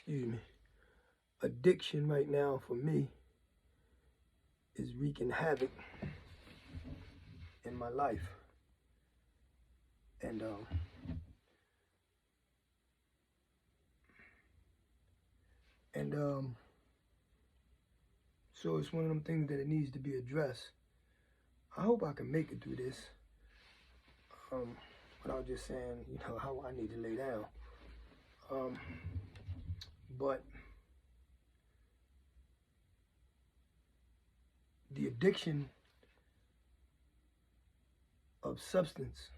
excuse me, addiction right now for me is wreaking havoc in my life. And so it's one of them things that it needs to be addressed. I hope I can make it through this without just saying, how I need to lay down. But the addiction of substance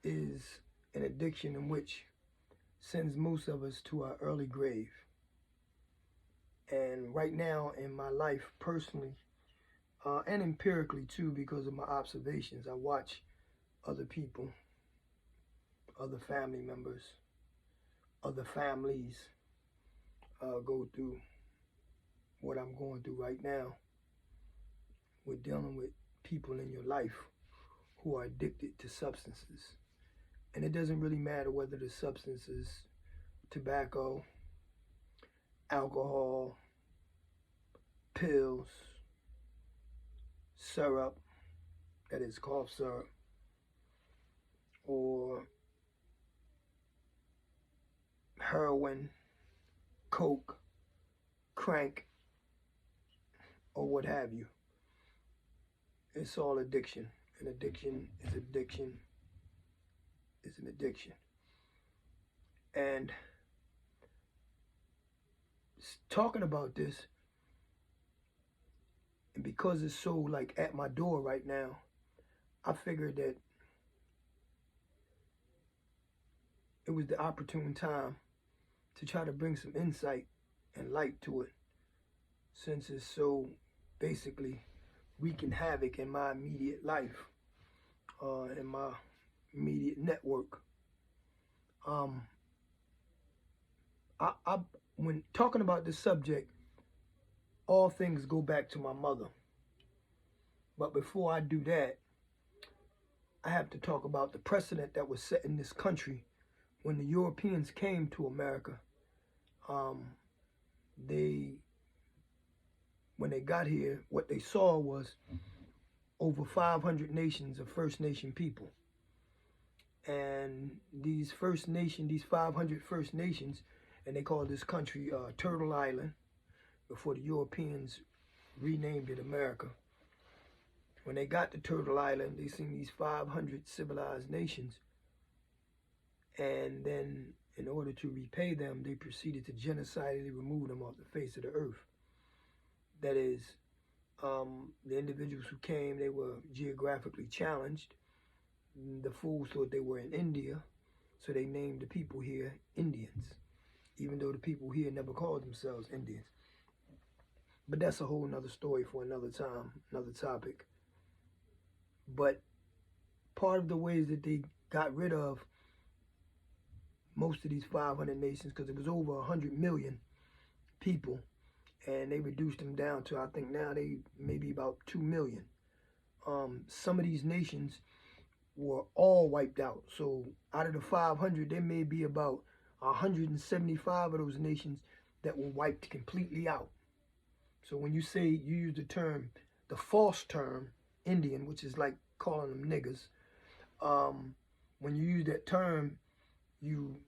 is an addiction in which sends most of us to our early grave. And right now in my life personally, and empirically too, because of my observations, I watch other people, other family members, other families go through what I'm going through right now. We're dealing with people in your life who are addicted to substances. And it doesn't really matter whether the substance is tobacco, alcohol, pills, syrup, that is cough syrup, or heroin, coke, crank, or what have you. It's all addiction. An addiction is addiction is an addiction. And talking about this, and because it's so like at my door right now, I figured that it was the opportune time to try to bring some insight and light to it, since it's so basically wreaking havoc in my immediate life, in my immediate network. When talking about this subject, all things go back to my mother. But before I do that, I have to talk about the precedent that was set in this country when the Europeans came to America. When they got here, what they saw was over 500 nations of First Nation people. And these 500 First Nations, and they called this country Turtle Island before the Europeans renamed it America. When they got to Turtle Island, they seen these 500 civilized nations. And then in order to repay them, they proceeded to genocidally remove them off the face of the earth. That is, the individuals who came, they were geographically challenged. The fools thought they were in India, so they named the people here Indians, even though the people here never called themselves Indians. But that's a whole nother story for another time, another topic. But part of the ways that they got rid of most of these 500 nations, because it was over 100 million people, and they reduced them down to, I think now they maybe about 2 million. Some of these nations were all wiped out. So out of the 500, there may be about 175 of those nations that were wiped completely out. So when you say, you use the term, the false term, Indian, which is like calling them niggers, when you use that term, you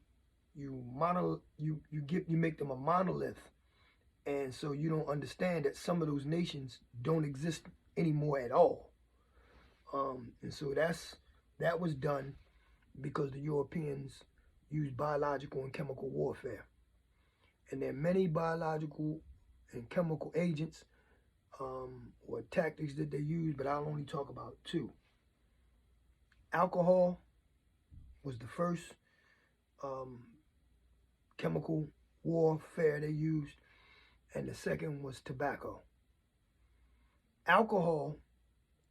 make them a monolith. And so you don't understand that some of those nations don't exist anymore at all. And so that was done because the Europeans used biological and chemical warfare. And there are many biological and chemical agents or tactics that they use, but I'll only talk about two. Alcohol was the first chemical warfare they used, and the second was tobacco. Alcohol,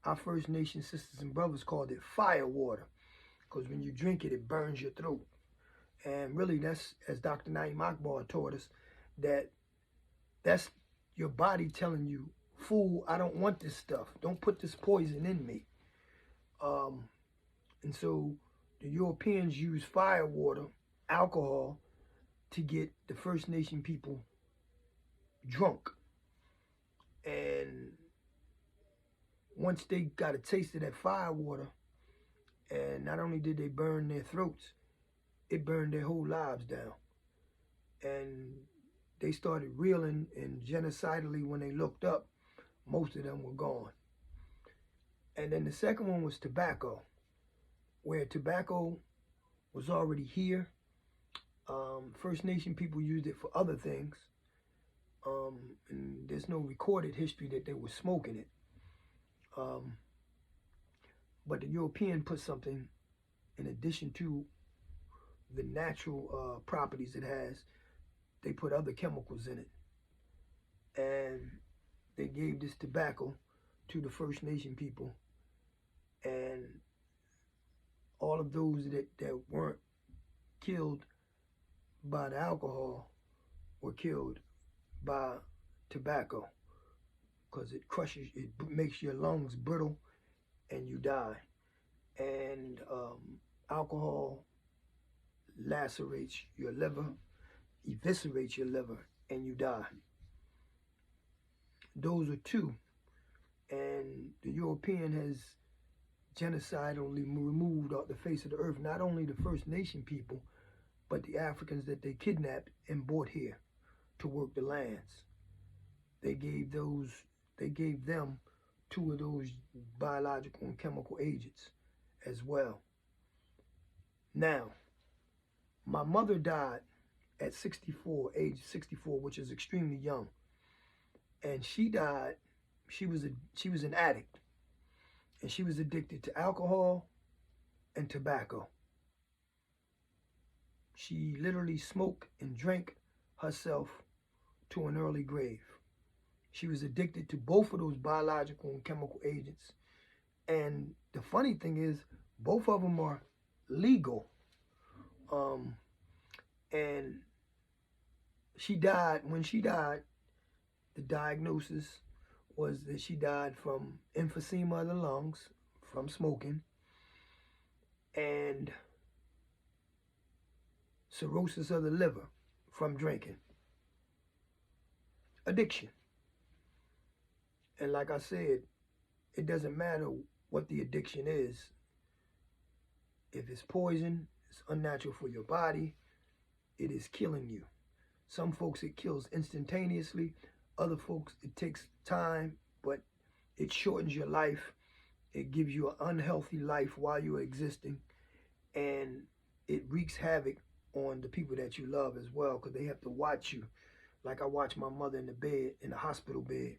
our First Nation sisters and brothers called it fire water, because when you drink it, it burns your throat. And really, that's, as Dr. Ajamu-Osagboro taught us, that's your body telling you, fool, I don't want this stuff. Don't put this poison in me. And so the Europeans used fire water, alcohol, to get the First Nation people drunk. And once they got a taste of that fire water, and not only did they burn their throats, it burned their whole lives down. And they started reeling, and genocidally, when they looked up, most of them were gone. And then the second one was tobacco, where tobacco was already here. First Nation people used it for other things. And there's no recorded history that they were smoking it. But the European put something in addition to the natural properties it has. They put other chemicals in it. And they gave this tobacco to the First Nation people. And all of those that weren't killed by the alcohol were killed by tobacco, because it crushes, it makes your lungs brittle and you die. And alcohol lacerates your liver, eviscerates your liver, and you die. Those are two. And the European has genocidally removed off the face of the earth not only the First Nation people, but the Africans that they kidnapped and brought here to work the lands. They gave them two of those biological and chemical agents as well. Now, my mother died at 64, age 64, which is extremely young. And she died, she was an addict. And she was addicted to alcohol and tobacco. She literally smoked and drank herself to an early grave. She was addicted to both of those biological and chemical agents. And the funny thing is, both of them are legal. And she died, when she died, the diagnosis was that she died from emphysema of the lungs, from smoking, and cirrhosis of the liver from drinking. Addiction. And like I said, it doesn't matter what the addiction is. If it's poison, it's unnatural for your body, it is killing you. Some folks it kills instantaneously. Other folks it takes time, but it shortens your life. It gives you an unhealthy life while you're existing. And it wreaks havoc on the people that you love as well, because they have to watch you. Like I watched my mother in the bed, in the hospital bed.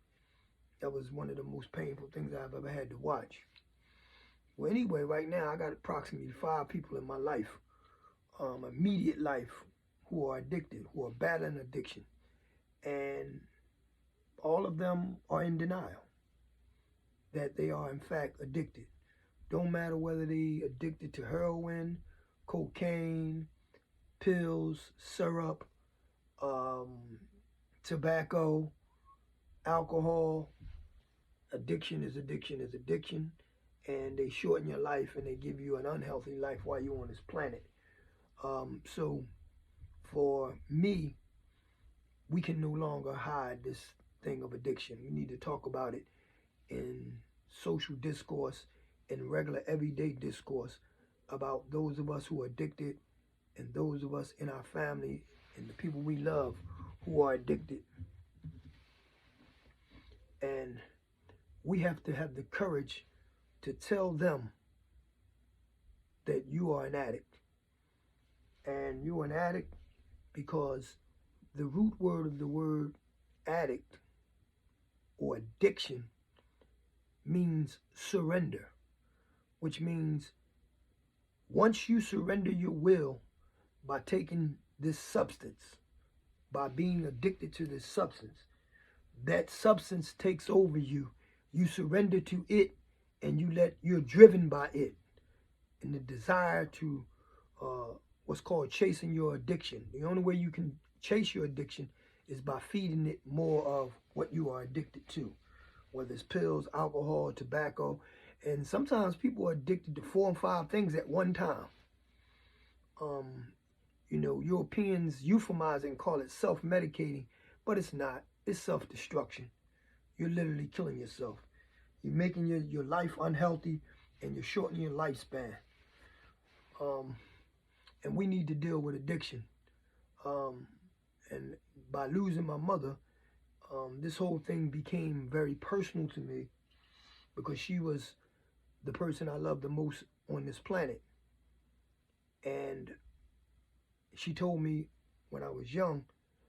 That was one of the most painful things I've ever had to watch. Well, anyway, right now I got approximately 5 people in my life, immediate life, who are addicted, who are battling addiction. And all of them are in denial that they are in fact addicted. Don't matter whether they addicted to heroin, cocaine, pills, syrup, tobacco, alcohol. Addiction is addiction is addiction. And they shorten your life and they give you an unhealthy life while you're on this planet. So for me, we can no longer hide this thing of addiction. We need to talk about it in social discourse, in regular everyday discourse, about those of us who are addicted and those of us in our family and the people we love who are addicted. And we have to have the courage to tell them that you are an addict. And you're an addict because the root word of the word addict or addiction means surrender, which means once you surrender your will by taking this substance, by being addicted to this substance, that substance takes over you. You surrender to it and you're driven by it. And the desire to what's called chasing your addiction. The only way you can chase your addiction is by feeding it more of what you are addicted to, whether it's pills, alcohol, tobacco. And sometimes people are addicted to 4 and 5 things at one time. You know, Europeans euphemize it and call it self-medicating, but it's not. It's self-destruction. You're literally killing yourself. You're making your life unhealthy, and you're shortening your lifespan. And we need to deal with addiction. And by losing my mother, this whole thing became very personal to me because she was the person I loved the most on this planet. And she told me when I was young,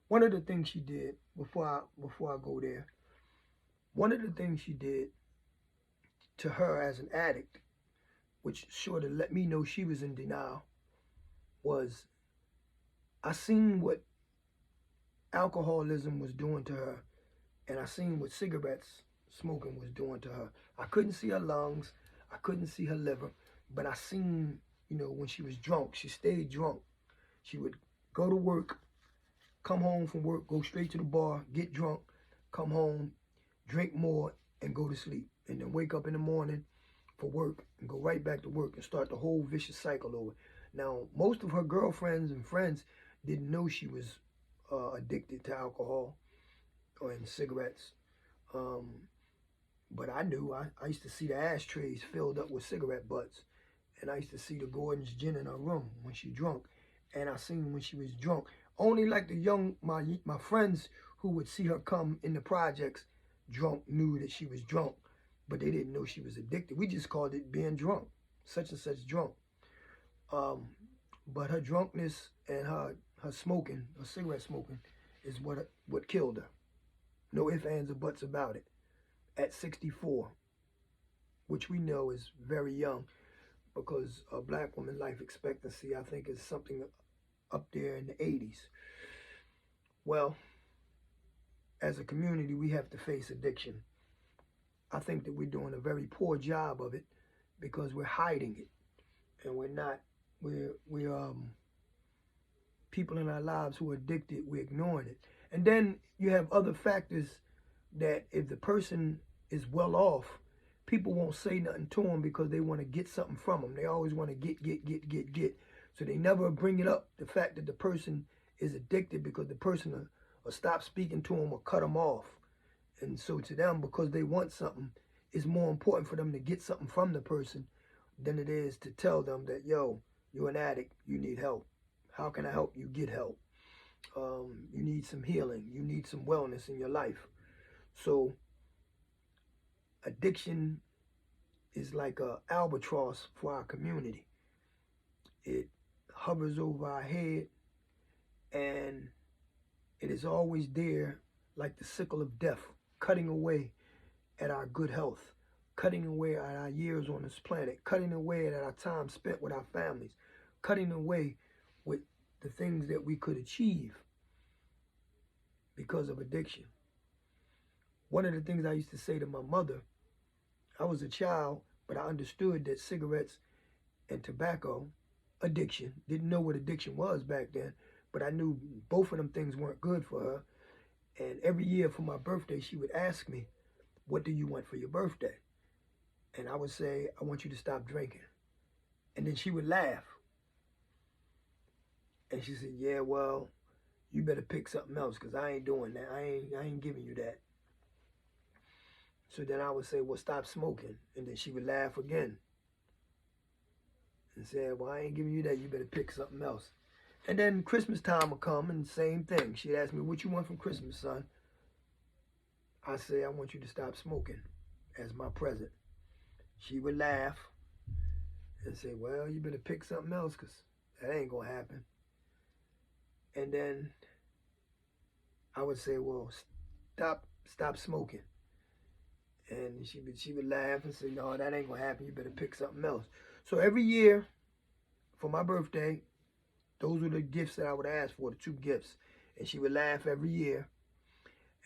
one of the things she did before I go there, one of the things she did to her as an addict, which sort of let me know she was in denial, was I seen what alcoholism was doing to her, and I seen what cigarettes smoking was doing to her. I couldn't see her lungs, I couldn't see her liver, but I seen, you know, when she was drunk, she stayed drunk. She would go to work, come home from work, go straight to the bar, get drunk, come home, drink more, and go to sleep. And then wake up in the morning for work and go right back to work and start the whole vicious cycle over. Now, most of her girlfriends and friends didn't know she was addicted to alcohol or in cigarettes. But I knew. I used to see the ashtrays filled up with cigarette butts. And I used to see the Gordon's gin in her room when she drunk. And I seen when she was drunk. Only like my friends who would see her come in the projects drunk knew that she was drunk. But they didn't know she was addicted. We just called it being drunk. Such and such drunk. But her drunkenness and her smoking, her cigarette smoking, is what killed her. No ifs, ands, or buts about it. At 64, which we know is very young, because a black woman life expectancy, I think, is something up there in the 80s. Well, as a community, we have to face addiction. I think that we're doing a very poor job of it because we're hiding it, and we're people in our lives who are addicted, we're ignoring it. And then you have other factors that if the person is well off, people won't say nothing to them because they want to get something from them. They always want to get. So they never bring it up, the fact that the person is addicted, because the person will stop speaking to them or cut them off. And so to them, because they want something, it's more important for them to get something from the person than it is to tell them that, yo, you're an addict, you need help. How can I help you get help? You need some healing. You need some wellness in your life. So addiction is like an albatross for our community. It hovers over our head, and it is always there like the sickle of death, cutting away at our good health, cutting away at our years on this planet, cutting away at our time spent with our families, cutting away with the things that we could achieve because of addiction. One of the things I used to say to my mother, I was a child, but I understood that cigarettes and tobacco addiction, didn't know what addiction was back then, but I knew both of them things weren't good for her. And every year for my birthday, she would ask me, what do you want for your birthday? And I would say, I want you to stop drinking. And then she would laugh. And she said, yeah, well, you better pick something else, because I ain't doing that. I ain't giving you that. So then I would say, well, stop smoking. And then she would laugh again and say, well, I ain't giving you that. You better pick something else. And then Christmas time would come, and same thing. She'd ask me, what you want from Christmas, son? I say, I want you to stop smoking as my present. She would laugh and say, well, you better pick something else, because that ain't going to happen. And then I would say, well, stop smoking. And she would laugh and say, no, that ain't going to happen. You better pick something else. So every year for my birthday, those were the gifts that I would ask for, the 2 gifts. And she would laugh every year.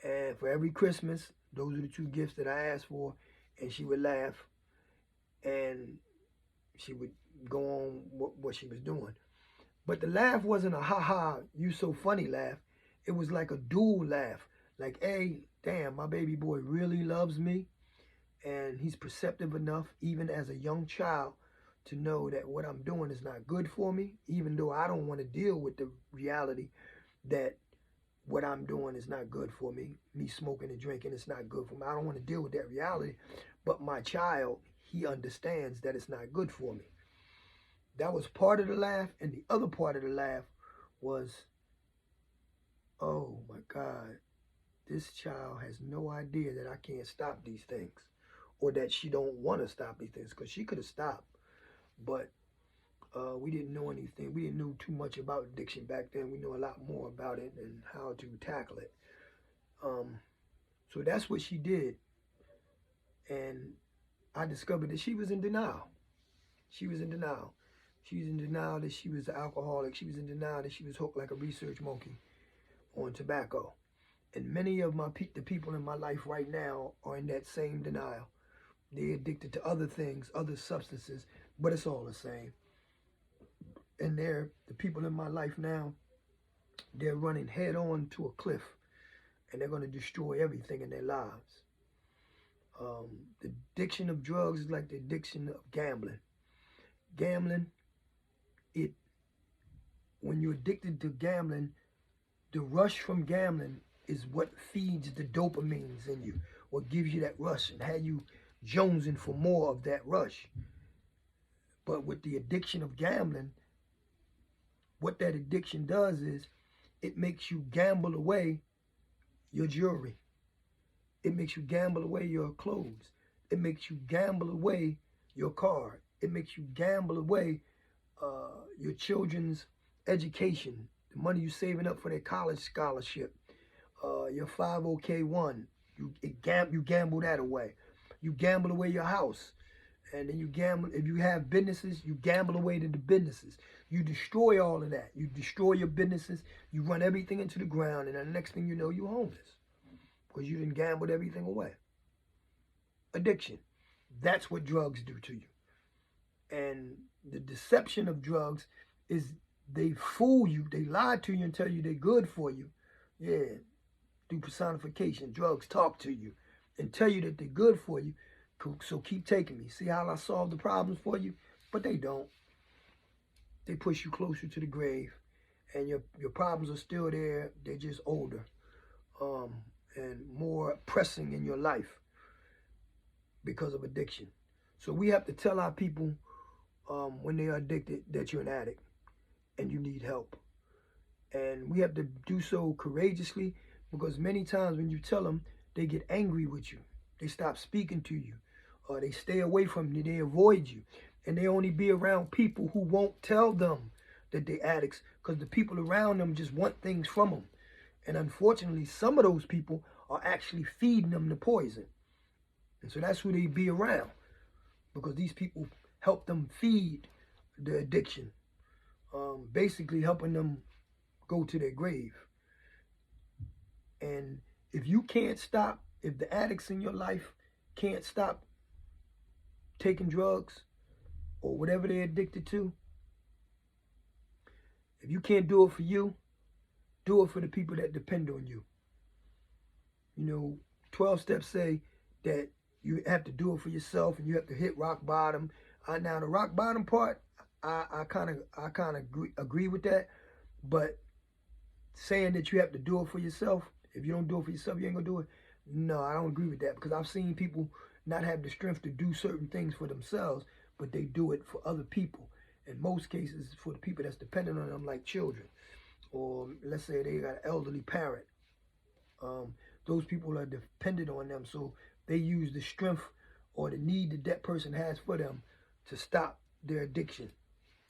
And for every Christmas, those are the 2 gifts that I asked for. And she would laugh. And she would go on what she was doing. But the laugh wasn't a ha-ha, you so funny laugh. It was like a dual laugh. Like, hey, damn, my baby boy really loves me. And he's perceptive enough, even as a young child, to know that what I'm doing is not good for me, even though I don't want to deal with the reality that what I'm doing is not good for me. Me smoking and drinking is not good for me. I don't want to deal with that reality. But my child, he understands that it's not good for me. That was part of the laugh. And the other part of the laugh was, oh my God, this child has no idea that I can't stop these things, or that she don't want to stop these things, because she could have stopped. But we didn't know anything. We didn't know too much about addiction back then. We know a lot more about it and how to tackle it. So that's what she did. And I discovered that she was in denial. She was in denial. She was in denial that she was an alcoholic. She was in denial that she was hooked like a research monkey on tobacco. And many of the people in my life right now are in that same denial. They're addicted to other things, other substances, but it's all the same. And the people in my life now, they're running head on to a cliff, and they're going to destroy everything in their lives. The addiction of drugs is like the addiction of gambling. Gambling, when you're addicted to gambling, the rush from gambling is what feeds the dopamines in you, what gives you that rush and have you jonesing for more of that rush. But with the addiction of gambling, what that addiction does is it makes you gamble away your jewelry. It makes you gamble away your clothes. It makes you gamble away your car. It makes you gamble away your children's education, the money you're saving up for their college scholarship, your 501k1. You gamble that away. You gamble away your house. And then you gamble, if you have businesses, you gamble away to the businesses. You destroy all of that. You destroy your businesses. You run everything into the ground. And the next thing you know, you're homeless. Because you done gambled everything away. Addiction. That's what drugs do to you. And the deception of drugs is they fool you. They lie to you and tell you they're good for you. Yeah. Through personification. Drugs talk to you and tell you that they're good for you. So keep taking me. See how I solve the problems for you? But they don't. They push you closer to the grave. And your problems are still there. They're just older. And more pressing in your life because of addiction. So we have to tell our people when they are addicted that you're an addict and you need help. And we have to do so courageously, because many times when you tell them, they get angry with you. They stop speaking to you. Or they stay away from you. They avoid you. And they only be around people who won't tell them that they're addicts, because the people around them just want things from them. And unfortunately, some of those people are actually feeding them the poison. And so that's who they be around, because these people help them feed the addiction, basically helping them go to their grave. And if you can't stop, if the addicts in your life can't stop taking drugs or whatever they're addicted to, if you can't do it for you, do it for the people that depend on you. 12 steps say that you have to do it for yourself and you have to hit rock bottom. Now the rock bottom part, I kind of agree with that, but saying that you have to do it for yourself, if you don't do it for yourself, you ain't gonna do it. No, I don't agree with that, because I've seen people not have the strength to do certain things for themselves, but they do it for other people. In most cases, for the people that's dependent on them, like children, or let's say they got an elderly parent. Those people are dependent on them, so they use the strength or the need that person has for them to stop their addiction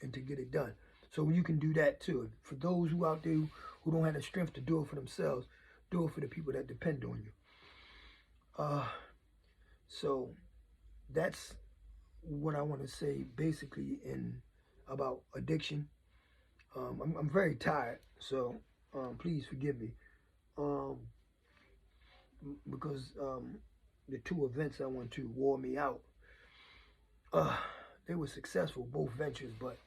and to get it done. So you can do that too. For those who out there who don't have the strength to do it for themselves, do it for the people that depend on you. So that's what I want to say basically about addiction. I'm very tired, so please forgive me. Because the two events I went to wore me out. They were successful, both ventures, but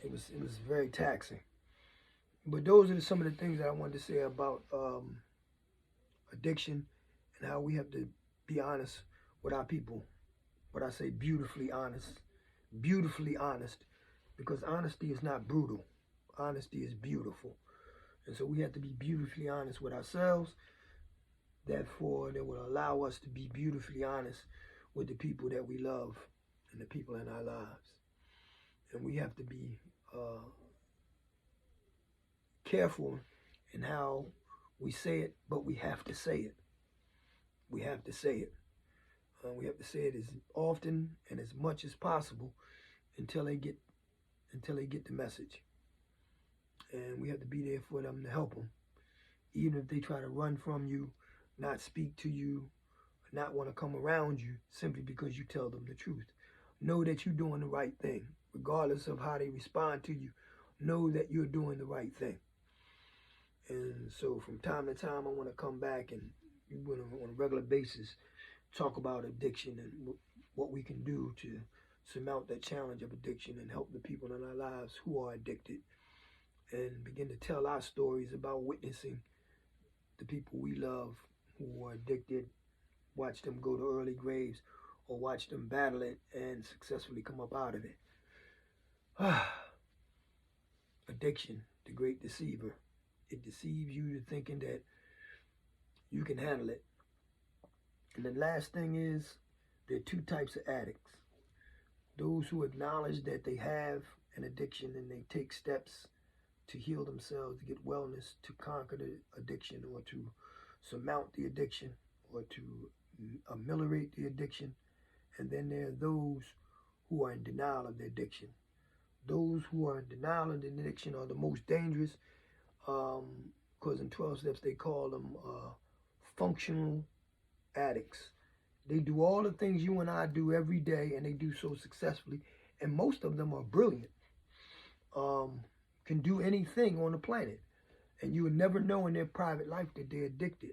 it was very taxing. But those are some of the things that I wanted to say about addiction and how we have to be honest with our people. But I say beautifully honest beautifully honest, because honesty is not brutal. Honesty is beautiful. And so we have to be beautifully honest with ourselves. Therefore, that will allow us to be beautifully honest with the people that we love and the people in our lives. And we have to be careful in how we say it, but we have to say it. We have to say it. We have to say it as often and as much as possible until they get the message. And we have to be there for them to help them, even if they try to run from you, not speak to you, not want to come around you simply because you tell them the truth. Know that you're doing the right thing, regardless of how they respond to you. Know that you're doing the right thing. And so from time to time, I want to come back and on a regular basis talk about addiction and what we can do to surmount that challenge of addiction and help the people in our lives who are addicted, and begin to tell our stories about witnessing the people we love who are addicted, watch them go to early graves, or watch them battle it and successfully come up out of it. Addiction, the great deceiver. It deceives you to thinking that you can handle it. And the last thing is, there are two types of addicts. Those who acknowledge that they have an addiction and they take steps to heal themselves, to get wellness, to conquer the addiction, or to surmount the addiction, or to ameliorate the addiction. And then there are those who are in denial of the addiction. Those who are in denial of the addiction are the most dangerous, because in 12 steps they call them functional addicts. They do all the things you and I do every day, and they do so successfully. And most of them are brilliant. Can do anything on the planet. And you would never know in their private life that they're addicted.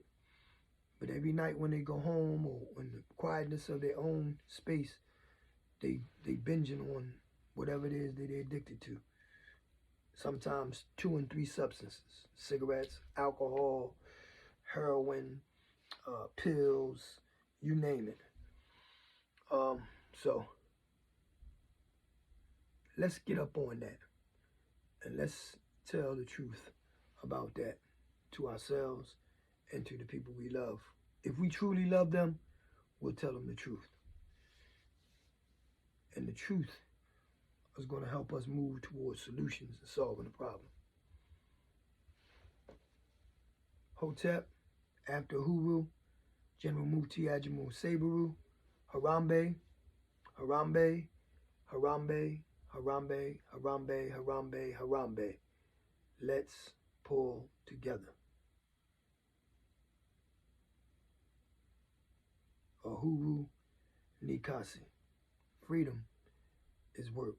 But every night when they go home, or in the quietness of their own space, they binging on whatever it is that they're addicted to. Sometimes 2 and 3 substances: cigarettes, alcohol, heroin, pills, you name it. So let's get up on that, and let's tell the truth about that to ourselves and to the people we love. If we truly love them, we'll tell them the truth. And the truth is going to help us move towards solutions and solving the problem. Hotep, after Uhuru, General Mufti Ajamu-Osagboro, Harambe, Harambe, Harambe, Harambe, Harambe, Harambe, Harambe. Let's pull together. Uhuru ni kazi. Freedom is work.